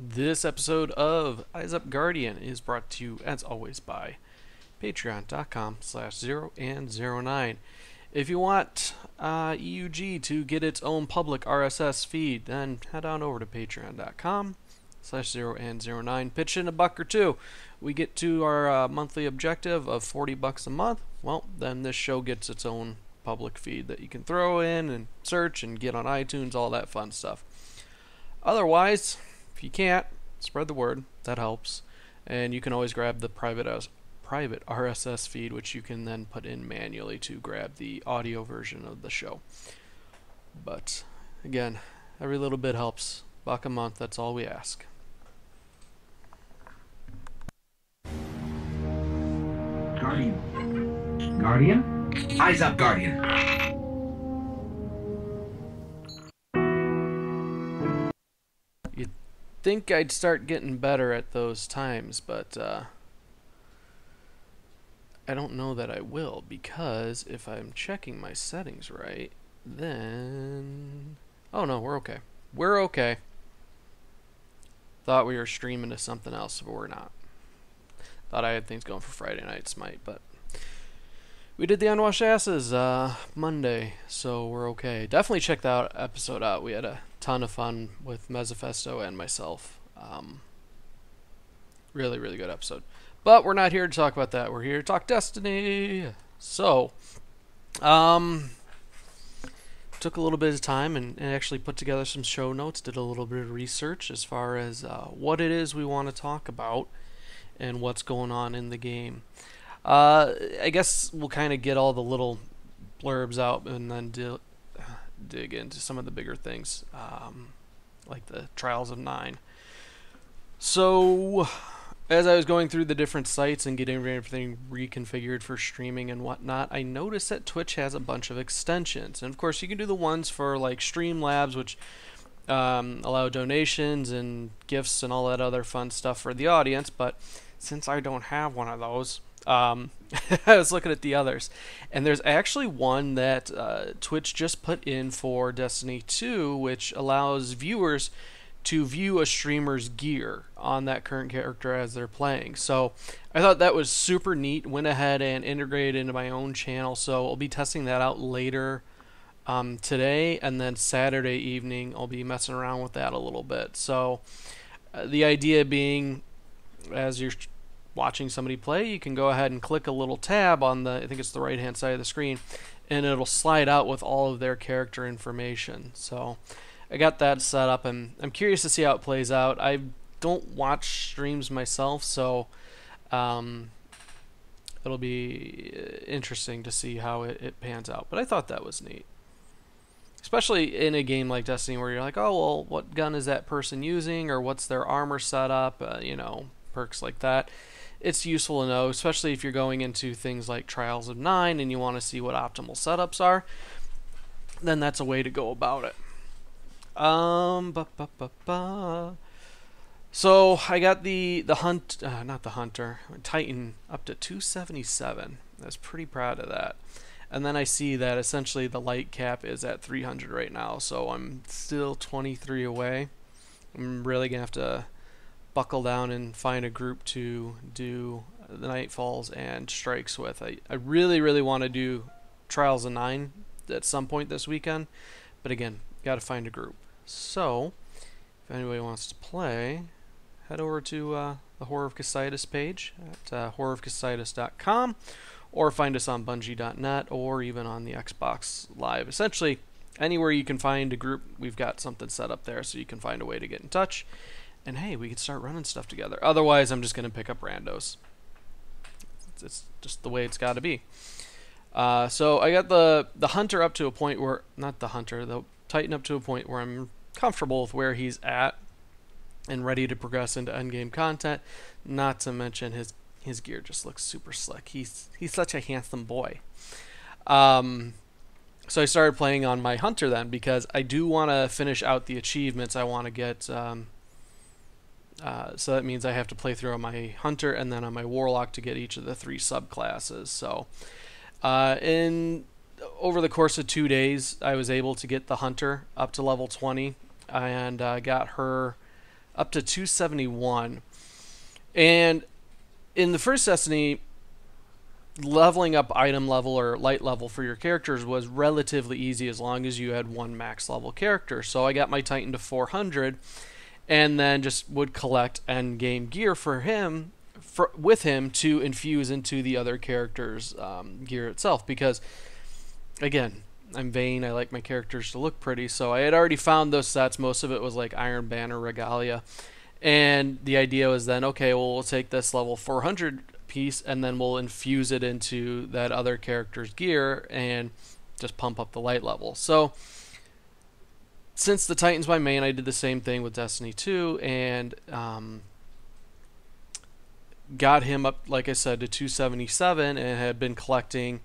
This episode of Eyes Up Guardian is brought to you, as always, by patreon.com/0and09. If you want EUG to get its own public RSS feed, then head on over to patreon.com/0and09. Pitch in a buck or two. We get to our monthly objective of $40 a month. Well, then this show gets its own public feed that you can throw in and search and get on iTunes, all that fun stuff. Otherwise, if you can't, spread the word. That helps. And you can always grab the private RSS feed, which you can then put in manually to grab the audio version of the show. But again, every little bit helps. Buck a month, that's all we ask. Guardian. Guardian? Eyes up, Guardian. You'd think I'd start getting better at those times, but I don't know that I will, because if I'm checking my settings right, then... Oh no, we're okay. We're okay. Thought we were streaming to something else, but we're not. Thought I had things going for Friday Night Smite, but we did the Unwashed Asses Monday, so we're okay. Definitely check that episode out. We had a ton of fun with Mezzafesto and myself. Really, really good episode. But we're not here to talk about that. We're here to talk Destiny. So, took a little bit of time and actually put together some show notes, did a little bit of research as far as what it is we want to talk about and what's going on in the game. I guess we'll kind of get all the little blurbs out and then dig into some of the bigger things, like the Trials of 9. So, as I was going through the different sites and getting everything reconfigured for streaming and whatnot, I noticed that Twitch has a bunch of extensions. And of course, you can do the ones for like Streamlabs, which allow donations and gifts and all that other fun stuff for the audience. But since I don't have one of those, I was looking at the others. And there's actually one that Twitch just put in for Destiny 2, which allows viewers to view a streamer's gear on that current character as they're playing. So I thought that was super neat. Went ahead and integrated into my own channel. So I'll be testing that out later today, and then Saturday evening I'll be messing around with that a little bit. So the idea being, as you're watching somebody play, you can go ahead and click a little tab on the, I think it's the right hand side of the screen, and it'll slide out with all of their character information. So I got that set up, and I'm curious to see how it plays out. I don't watch streams myself, so it'll be interesting to see how it pans out. But I thought that was neat. Especially in a game like Destiny where you're like, oh, well, what gun is that person using, or what's their armor setup, perks like that. It's useful to know, especially if you're going into things like Trials of 9 and you want to see what optimal setups are. Then that's a way to go about it. So I got the Hunter Titan up to 277. I was pretty proud of that. And then I see that essentially the light cap is at 300 right now, so I'm still 23 away. I'm really gonna have to buckle down and find a group to do the Nightfalls and Strikes with. I really, really want to do Trials of 9 at some point this weekend, but again, gotta find a group. So, if anybody wants to play, head over to the Horror of Casitas page at horrorofcasitas.com, or find us on Bungie.net, or even on the Xbox Live. Essentially, anywhere you can find a group, we've got something set up there, so you can find a way to get in touch. And hey, we can start running stuff together. Otherwise, I'm just going to pick up randos. It's just the way it's got to be. So I got the Hunter up to a point where, not the Hunter, the Titan up to a point where I'm comfortable with where he's at and ready to progress into endgame content. Not to mention his gear just looks super slick. He's such a handsome boy. So I started playing on my Hunter then, because I do want to finish out the achievements I want to get. So that means I have to play through on my Hunter and then on my Warlock to get each of the 3 subclasses. So over the course of 2 days, I was able to get the Hunter up to level 20, and got her up to 271. And in the first Destiny, leveling up item level or light level for your characters was relatively easy as long as you had one max level character. So I got my Titan to 400 and then just would collect end game gear for him, with him to infuse into the other characters' gear itself. Because, again, I'm vain. I like my characters to look pretty. So I had already found those sets. Most of it was like Iron Banner Regalia. And the idea was then, okay, well, we'll take this level 400 piece and then we'll infuse it into that other character's gear and just pump up the light level. So since the Titan's my main, I did the same thing with Destiny 2 and got him up, like I said, to 277 and had been collecting.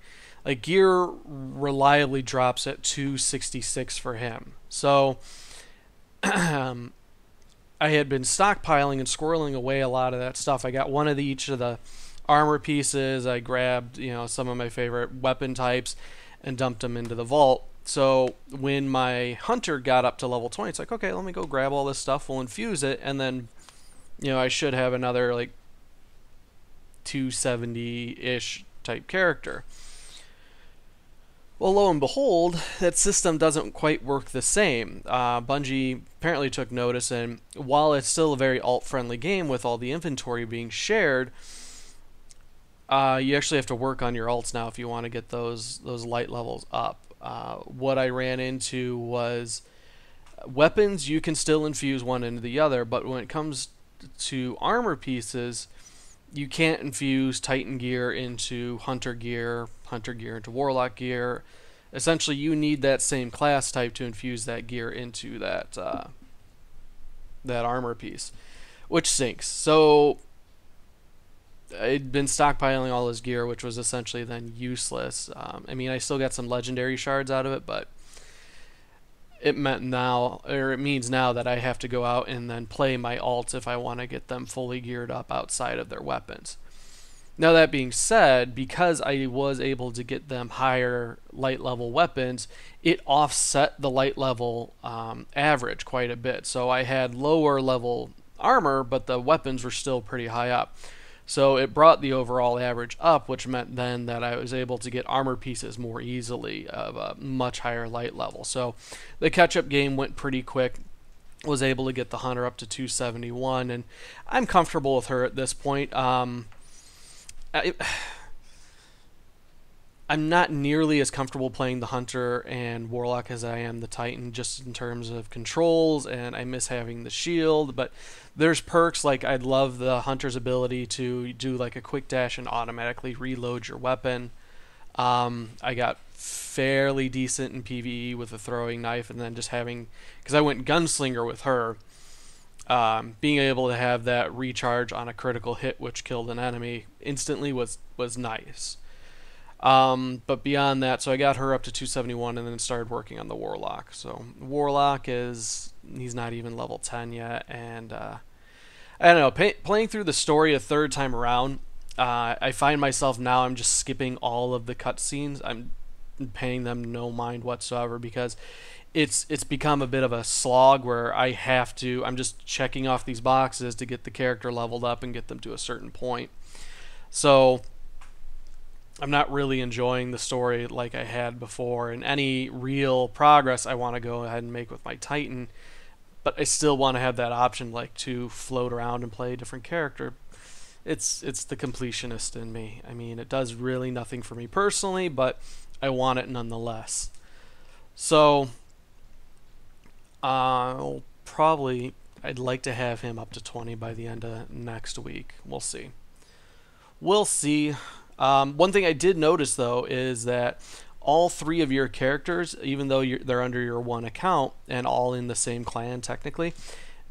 Like, gear reliably drops at 266 for him. So I had been stockpiling and squirreling away a lot of that stuff. I got one of each of the armor pieces. I grabbed, some of my favorite weapon types and dumped them into the vault. So when my hunter got up to level 20, it's like, okay, let me go grab all this stuff. We'll infuse it, and then, I should have another like 270-ish type character. Well, lo and behold, that system doesn't quite work the same. Bungie apparently took notice, and while it's still a very alt-friendly game with all the inventory being shared, you actually have to work on your alts now if you want to get those light levels up. What I ran into was weapons, you can still infuse one into the other, but when it comes to armor pieces, you can't infuse Titan gear into Hunter gear into Warlock gear. Essentially, you need that same class type to infuse that gear into that armor piece, which sinks. So I'd been stockpiling all his gear, which was essentially then useless. I still got some legendary shards out of it, but it means now that I have to go out and then play my alts if I want to get them fully geared up outside of their weapons. Now, that being said, because I was able to get them higher light level weapons, it offset the light level average quite a bit. So I had lower level armor, but the weapons were still pretty high up. So it brought the overall average up, which meant then that I was able to get armor pieces more easily of a much higher light level. So the catch-up game went pretty quick. Was able to get the Hunter up to 271, and I'm comfortable with her at this point. I'm not nearly as comfortable playing the Hunter and Warlock as I am the Titan, just in terms of controls, and I miss having the shield, but there's perks. Like, I love the Hunter's ability to do like a quick dash and automatically reload your weapon. I got fairly decent in PvE with a throwing knife, and then just having, because I went gunslinger with her, being able to have that recharge on a critical hit which killed an enemy instantly was nice. But beyond that, so I got her up to 271 and then started working on the Warlock. So Warlock he's not even level 10 yet, and I don't know, playing through the story a third time around, I find myself now I'm just skipping all of the cutscenes. I'm paying them no mind whatsoever because it's become a bit of a slog where I'm just checking off these boxes to get the character leveled up and get them to a certain point. So I'm not really enjoying the story like I had before, and any real progress I want to go ahead and make with my Titan, but I still want to have that option, like, to float around and play a different character. It's the completionist in me. I mean, it does really nothing for me personally, but I want it nonetheless. So I'd like to have him up to 20 by the end of next week. We'll see. One thing I did notice, though, is that all three of your characters, even though they're under your one account and all in the same clan technically,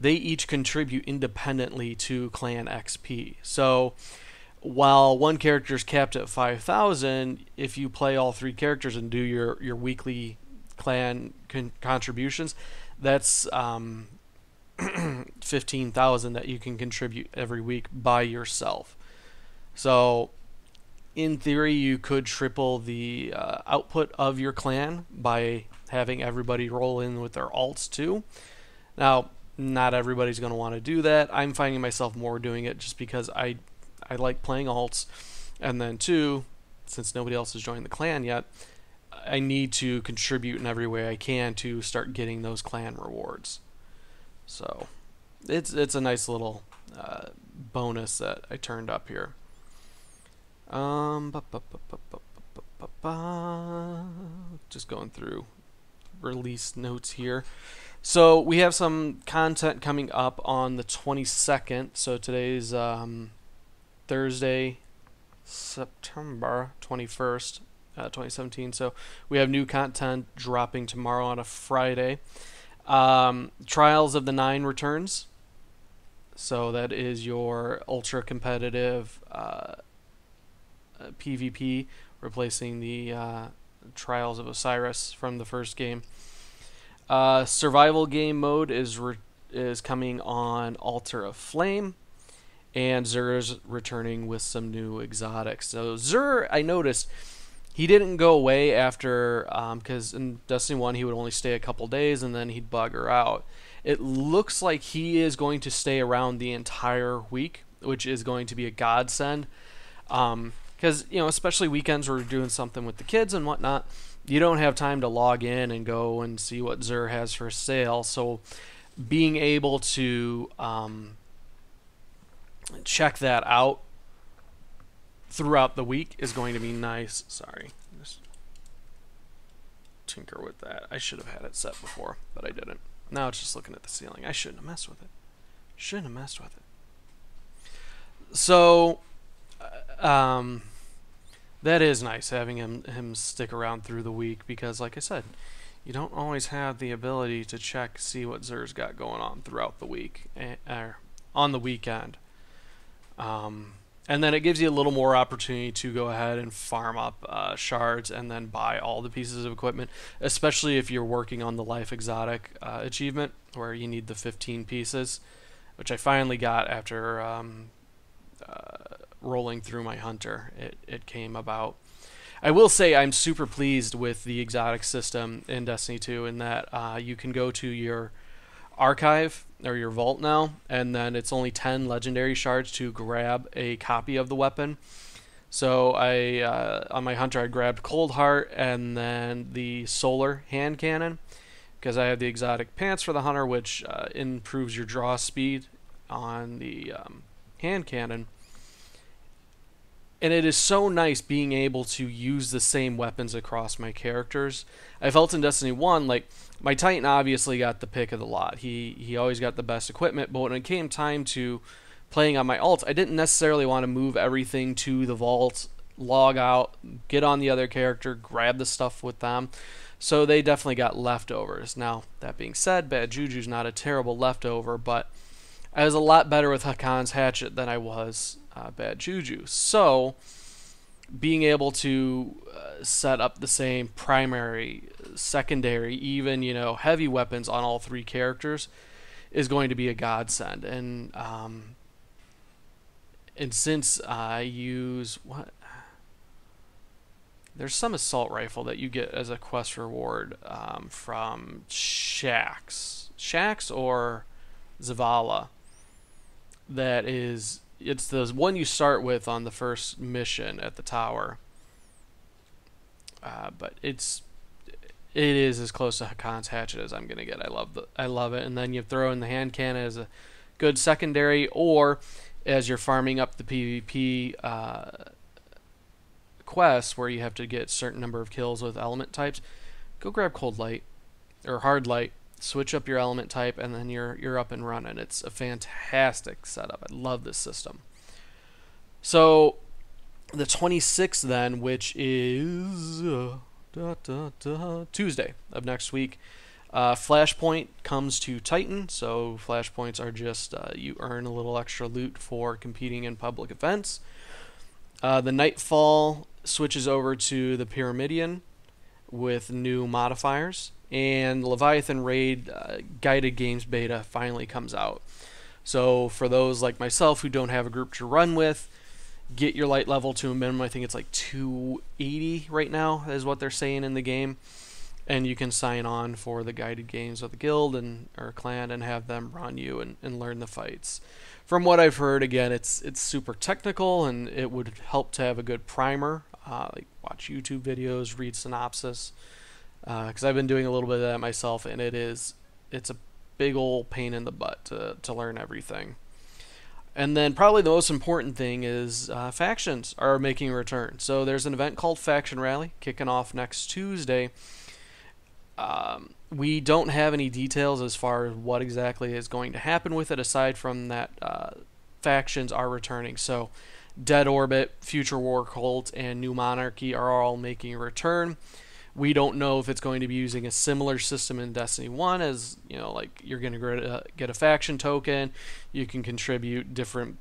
they each contribute independently to clan XP. So while one character is capped at 5,000, if you play all three characters and do your weekly clan contributions, that's 15,000 that you can contribute every week by yourself. So in theory, you could triple the output of your clan by having everybody roll in with their alts too. Now, Not everybody's going to want to do that. I'm finding myself more doing it just because I like playing alts. And then 2, since nobody else has joined the clan yet, I need to contribute in every way I can to start getting those clan rewards. So it's a nice little bonus that I turned up here. Just going through release notes here. So we have some content coming up on the 22nd. So today's Thursday, September 21st, 2017. So we have new content dropping tomorrow on a Friday. Trials of the 9 returns. So that is your ultra competitive PvP, replacing the Trials of Osiris from the first game. Survival game mode is coming on Altar of Flame, and Xur's returning with some new exotics. So Xur, I noticed, he didn't go away after, because in Destiny 1 he would only stay a couple days and then he'd bugger out. It looks like he is going to stay around the entire week, which is going to be a godsend. Because, especially weekends where we're doing something with the kids and whatnot, you don't have time to log in and go and see what Xur has for sale. So being able to check that out throughout the week is going to be nice. Sorry, just tinker with that. I should have had it set before, but I didn't. Now it's just looking at the ceiling. I shouldn't have messed with it. So, that is nice, having him stick around through the week, because, like I said, you don't always have the ability to see what Xur's got going on throughout the week, or on the weekend. And then it gives you a little more opportunity to go ahead and farm up shards and then buy all the pieces of equipment, especially if you're working on the Life Exotic achievement, where you need the 15 pieces, which I finally got after rolling through my hunter. It came about. I will say I'm super pleased with the exotic system in Destiny 2 in that you can go to your archive or your vault now, and then it's only 10 legendary shards to grab a copy of the weapon. So I on my hunter I grabbed Cold Heart and then the solar hand cannon, because I have the exotic pants for the hunter, which improves your draw speed on the hand cannon. And it is so nice being able to use the same weapons across my characters. I felt in Destiny 1, like, my Titan obviously got the pick of the lot. He always got the best equipment, but when it came time to playing on my alts, I didn't necessarily want to move everything to the vault, log out, get on the other character, grab the stuff with them. So they definitely got leftovers. Now, that being said, Bad Juju's not a terrible leftover, but I was a lot better with Hakan's Hatchet than I was Bad Juju. So being able to set up the same primary, secondary, even heavy weapons on all 3 characters is going to be a godsend. And since I use there's some assault rifle that you get as a quest reward from Shax or Zavala. It's the one you start with on the first mission at the tower. But it is as close to Hakan's Hatchet as I'm gonna get. I love it. And then you throw in the hand cannon as a good secondary, or as you're farming up the PvP quests where you have to get a certain number of kills with element types, go grab Cold Light or Hard Light, switch up your element type, and then you're up and running. It's a fantastic setup. I love this system. So the 26th then, which is Tuesday of next week, Flashpoint comes to Titan. So Flashpoints are just you earn a little extra loot for competing in public events. The Nightfall switches over to the Pyramidion with new modifiers, and Leviathan Raid guided games beta finally comes out. So for those like myself who don't have a group to run with, get your light level to a minimum. I think it's like 280 right now is what they're saying in the game. and you can sign on for the guided games of the guild and or clan and have them run you and learn the fights. From what I've heard, again, it's super technical, and it would help to have a good primer, like watch YouTube videos, read synopsis, because I've been doing a little bit of that myself, and it's a big old pain in the butt to learn everything. And then probably the most important thing is factions are making a return. So there's an event called Faction Rally kicking off next Tuesday. We don't have any details as far as what exactly is going to happen with it, aside from that factions are returning. So Dead Orbit, Future War Cult, and New Monarchy are all making a return. We don't know if it's going to be using a similar system in Destiny 1 as, like you're going to get a faction token, you can contribute different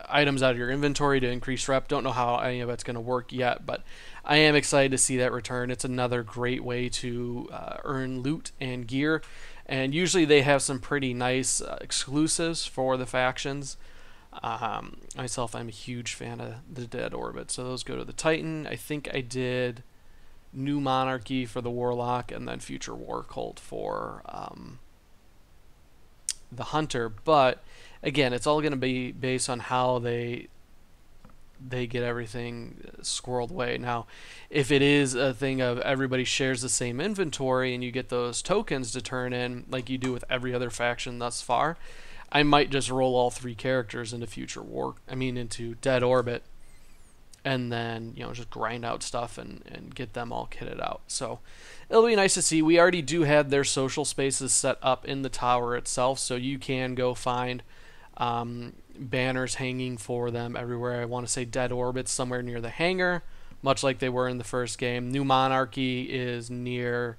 items out of your inventory to increase rep. Don't know how any of it's going to work yet, but I am excited to see that return. It's another great way to earn loot and gear, and usually they have some pretty nice exclusives for the factions. Myself, I'm a huge fan of the Dead Orbit, so those go to the Titan. I think I did New Monarchy for the Warlock, and then Future War Cult for the Hunter. But again, it's all going to be based on how they get everything squirreled away. Now, if it is a thing of everybody shares the same inventory and you get those tokens to turn in like you do with every other faction thus far, I might just roll all 3 characters into Dead Orbit, and then just grind out stuff and get them all kitted out. So it'll be nice to see. We already do have their social spaces set up in the tower itself, so you can go find banners hanging for them everywhere. I want to say Dead Orbit's somewhere near the hangar, much like they were in the first game. New Monarchy is near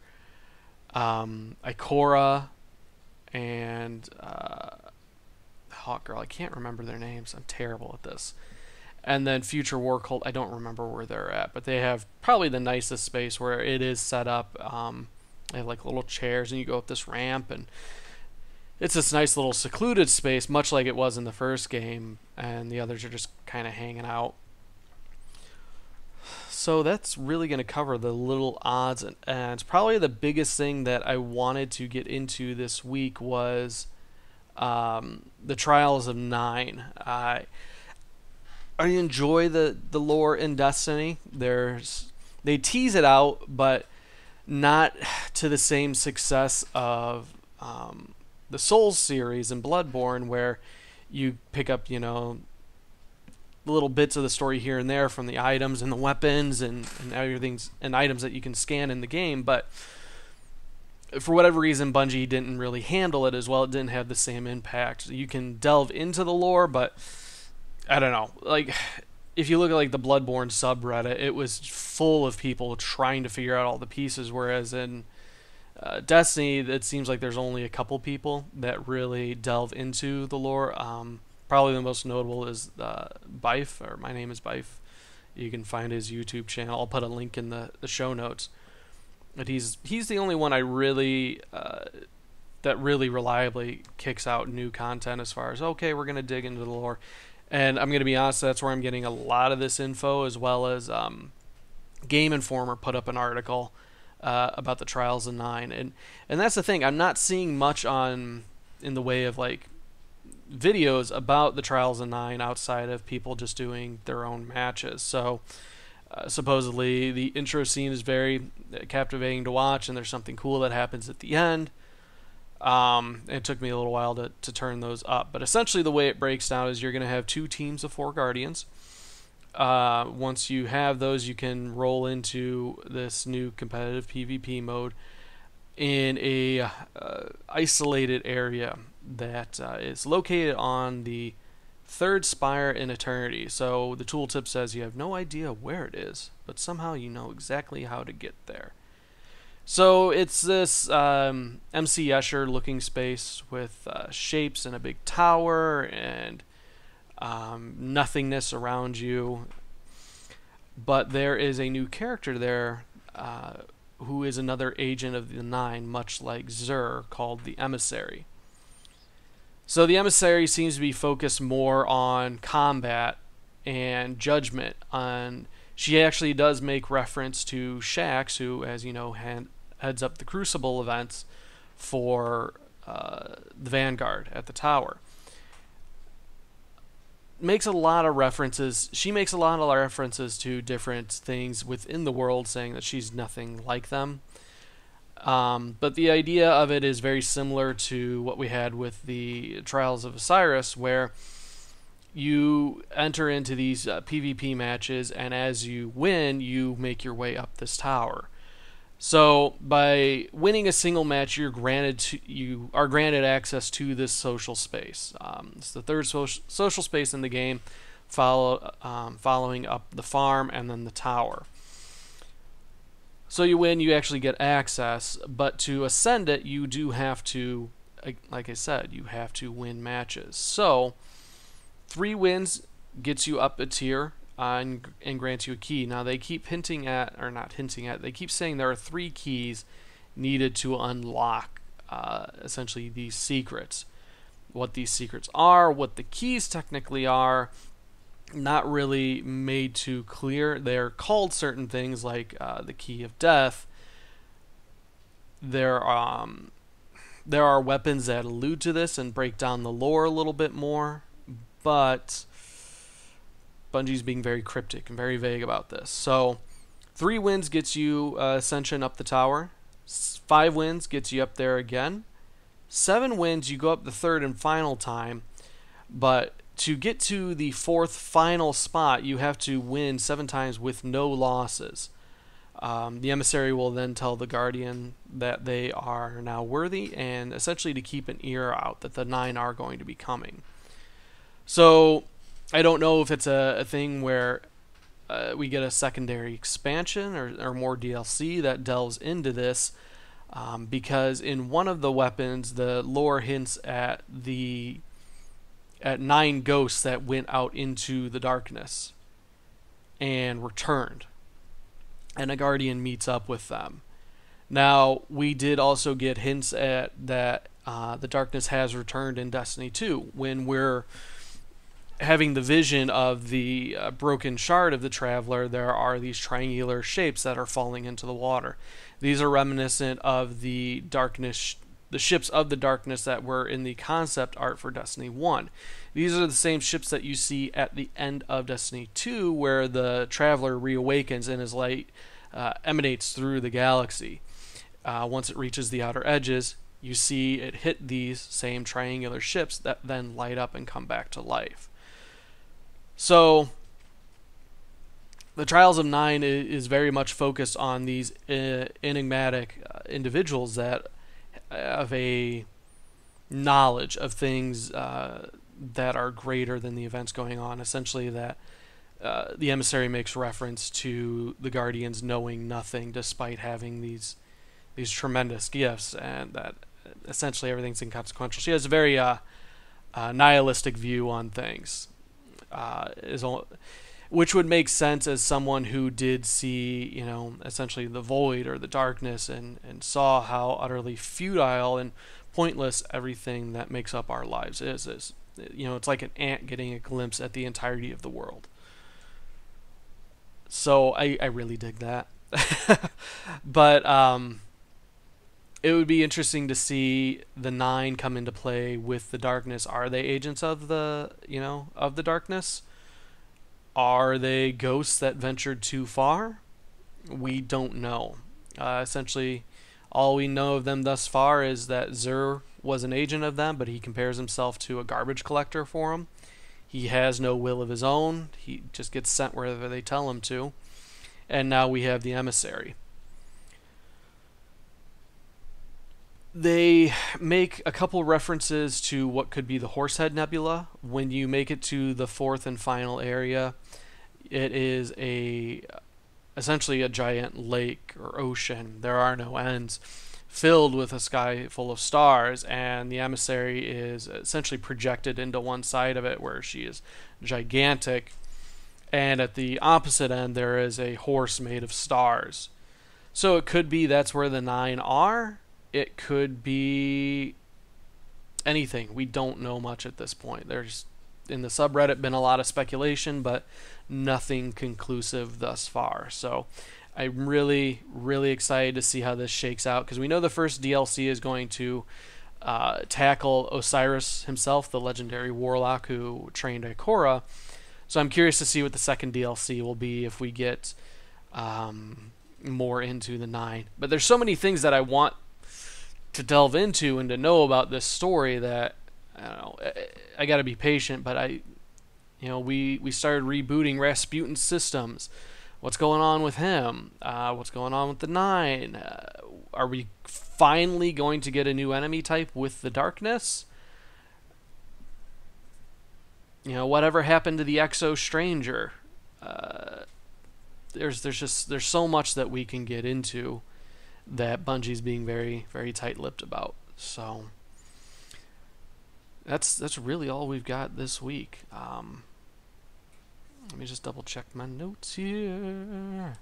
Ikora and Hawkgirl. I can't remember their names. I'm terrible at this. And then Future War Cult, I don't remember where they're at, but they have probably the nicest space where it is set up. They have like little chairs, and you go up this ramp, and it's this nice little secluded space, much like it was in the first game, and the others are just kind of hanging out. So that's really going to cover the little odds and ends. Probably the biggest thing that I wanted to get into this week was the Trials of 9. I enjoy the lore in Destiny. They tease it out, but not to the same success of the Souls series and Bloodborne, where you pick up little bits of the story here and there from the items and the weapons and everything's and items that you can scan in the game. But for whatever reason, Bungie didn't really handle it as well. It didn't have the same impact. You can delve into the lore, but I don't know. Like, if you look at like the Bloodborne subreddit, it was full of people trying to figure out all the pieces, whereas in Destiny, it seems like there's only a couple people that really delve into the lore. Probably the most notable is Bife, or My Name is Bife. You can find his YouTube channel. I'll put a link in the show notes. But he's the only one I really that really reliably kicks out new content as far as, okay, we're going to dig into the lore. And I'm going to be honest, that's where I'm getting a lot of this info, as well as Game Informer put up an article about the Trials of 9. And that's the thing. I'm not seeing much in the way of like videos about the Trials of 9 outside of people just doing their own matches. So supposedly the intro scene is very captivating to watch, and there's something cool that happens at the end. It took me a little while to turn those up, but essentially the way it breaks down is you're going to have 2 teams of 4 Guardians. Once you have those, you can roll into this new competitive PvP mode in a isolated area that is located on the 3rd spire in Eternity. So the tooltip says you have no idea where it is, but somehow you know exactly how to get there. So it's this MC Escher looking space with shapes and a big tower and nothingness around you. But there is a new character there who is another agent of the 9, much like Xur, called the Emissary. So the Emissary seems to be focused more on combat and judgment, on She actually does make reference to Shax, who, as you know, heads up the Crucible events for the Vanguard at the tower. Makes a lot of references. She makes a lot of references to different things within the world, saying that she's nothing like them. But the idea of it is very similar to what we had with the Trials of Osiris, where you enter into these PvP matches, and as you win, you make your way up this tower. So by winning a single match, you are granted access to this social space. It's the third social space in the game, following up the farm and then the tower. So you win, you actually get access, but to ascend it, you do have to, like I said, you have to win matches. So 3 wins gets you up a tier and grants you a key. Now they keep they keep saying there are 3 keys needed to unlock essentially these secrets. What these secrets are, what the keys technically are, not really made too clear. They're called certain things like the Key of Death. There are weapons that allude to this and break down the lore a little bit more, but Bungie's being very cryptic and very vague about this. So 3 wins gets you ascension up the tower. 5 wins gets you up there again. 7 wins, you go up the third and final time, but to get to the 4th final spot, you have to win 7 times with no losses. The emissary will then tell the Guardian that they are now worthy, and essentially to keep an ear out that the 9 are going to be coming. So I don't know if it's a thing where we get a secondary expansion or more DLC that delves into this, because in one of the weapons, the lore hints at 9 ghosts that went out into the darkness and returned, and a Guardian meets up with them. Now, we did also get hints at that the darkness has returned in Destiny 2 when we're having the vision of the broken shard of the Traveler. There are these triangular shapes that are falling into the water. These are reminiscent of the ships of the darkness that were in the concept art for Destiny 1. These are the same ships that you see at the end of Destiny 2, where the Traveler reawakens and his light emanates through the galaxy. Once it reaches the outer edges, you see it hit these same triangular ships that then light up and come back to life. So the Trials of 9 is very much focused on these enigmatic individuals that have a knowledge of things that are greater than the events going on. Essentially, that the emissary makes reference to the Guardians knowing nothing despite having these tremendous gifts, and that essentially everything's inconsequential. She has a very nihilistic view on things, which would make sense as someone who did see, essentially the void or the darkness, and saw how utterly futile and pointless everything that makes up our lives is. It's like an ant getting a glimpse at the entirety of the world. So I really dig that. But it would be interesting to see the 9 come into play with the darkness. Are they agents of the darkness? Are they ghosts that ventured too far? We don't know. Essentially, all we know of them thus far is that Xur was an agent of them, but he compares himself to a garbage collector for them. He has no will of his own. He just gets sent wherever they tell him to. And now we have the emissary. They make a couple references to what could be the Horsehead Nebula. When you make it to the 4th and final area, it is essentially a giant lake or ocean. There are no ends, filled with a sky full of stars, and the emissary is essentially projected into one side of it, where she is gigantic, and at the opposite end there is a horse made of stars. So it could be that's where the 9 are. It could be anything. We don't know much at this point. There's in the subreddit been a lot of speculation, but nothing conclusive thus far. So I'm really, really excited to see how this shakes out, because we know the first DLC is going to tackle Osiris himself, the legendary warlock who trained Ikora. So I'm curious to see what the second DLC will be if we get more into the 9. But there's so many things that I want to delve into and to know about this story that I don't know. I got to be patient, but we started rebooting Rasputin's systems. What's going on with him? What's going on with the 9? Are we finally going to get a new enemy type with the darkness? Whatever happened to the Exo Stranger? There's so much that we can get into that Bungie's being very, very tight-lipped about. So that's really all we've got this week. Let me just double check my notes here.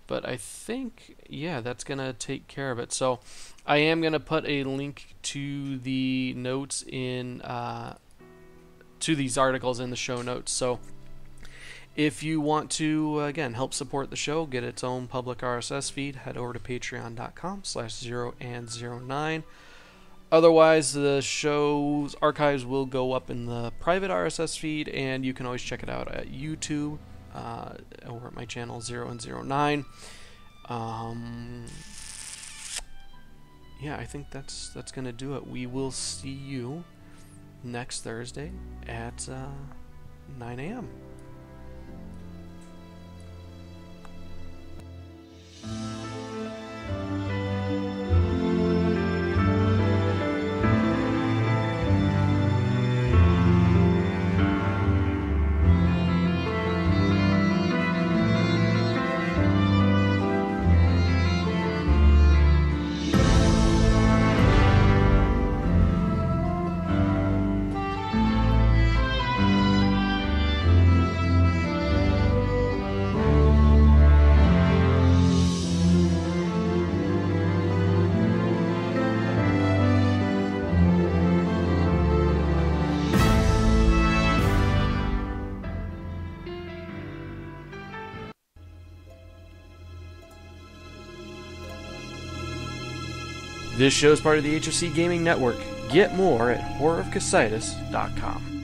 But I think, yeah, that's going to take care of it. So I am going to put a link to the notes in, to these articles in the show notes. So if you want to, again, help support the show, get its own public RSS feed, head over to patreon.com/0and09. Otherwise, the show's archives will go up in the private RSS feed, and you can always check it out at YouTube, over at my channel 0and09. Yeah, I think that's gonna do it. We will see you next Thursday at 9 a.m. This show is part of the HFC Gaming Network. Get more at horrorofcasitis.com.